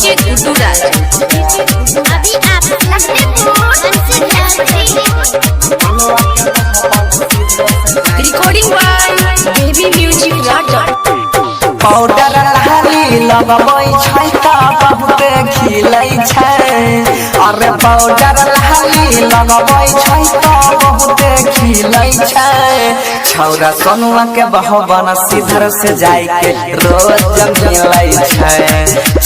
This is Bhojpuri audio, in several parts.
डीजे गुड्डू राज। अभी आप recording by baby music London. Powder लहरी लगबै छै त बहुत खिलै छै। अरे पाउडर लहरी लगबै छै त बहुत खिलै छै। छौरा सोनुआ के बहबन सीधर से जाय के रोज मिलै छै।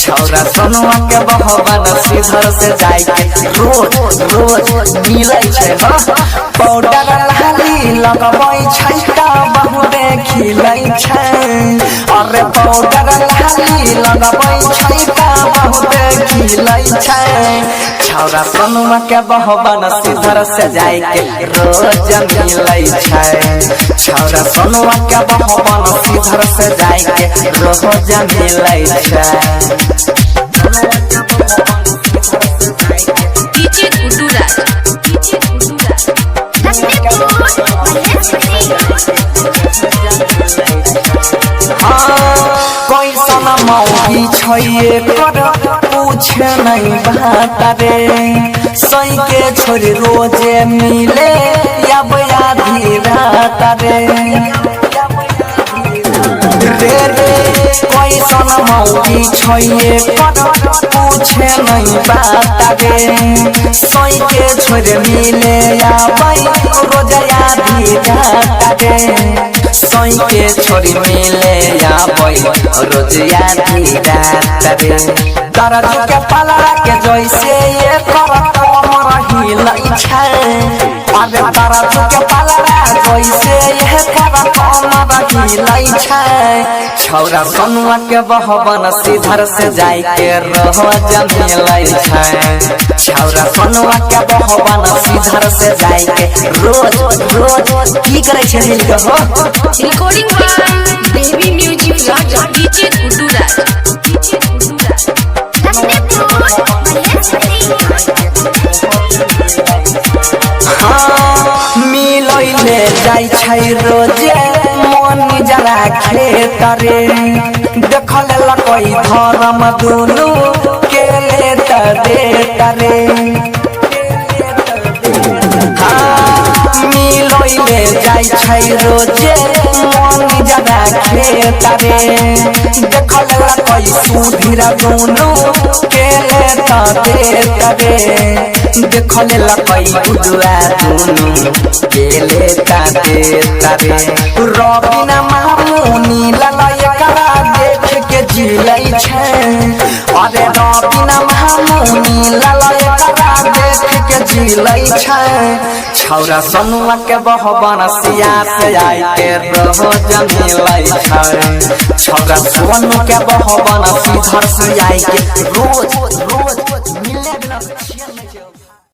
छौरा सोनुआ के बहबन सीधर से जाय के रोज मिलै छै। पाउडर लहरी लगबै छै त बहुत खिलै छै। अरे पाउडर लहरी लगबै छै त बहुत खिलै छै। छौरा सोनुआ के बहबन सीधर से जाय के रोज मिलै छै। छौरा सोनुआ के बहबन सीधर से जाय के रोज मिलै छै। डीजे गुड्डू राज। कैसन मौगी छै कर पूछे नहीं बात रे। सही के छोरी रोजे मिले अब आधी रात रे। रे कैसन मौगी छै कर पूछे नहीं बात रे। सही के छोरी मिले अब रोज आधी रात रे। सोई के छोरी मिले आबै रोज आधी रात रे। दरजू के पलड़ा के जैसे ये कर कमर हिलै छै। अरे दरजू के पलड़ा जैसे ये कर कमर हिलै छै। छौरा सोनुआ के बहबन सीधर से जाय के रोज मिलै छै। छौरा सोनुआ के बहबन सीधर से जाय के रोज की करे छै मिल के हो। Recording by baby music London. DJ Guddu Raj. मिलैले जाय छै रोजे मन जरा खेत रे। देखल लकै धर्म दुनू के ले देत रे। मिलैले जाय छै रोजे मन जरा खेत रे। देखल लकै सुधीर दुनू के ले देत रे। देखल लकै गुडुआ दुनू के ले देत रे। रबिना मामुनी ललय करा देख के जिलै छै। अरे रबिना मामुनी ललय करा देख के जिलै छै। छौरा सोनुआ के बहबन सिया से आय के रोज मिलै छै। छौरा सोनू के बहबन सीधर से आय के रोज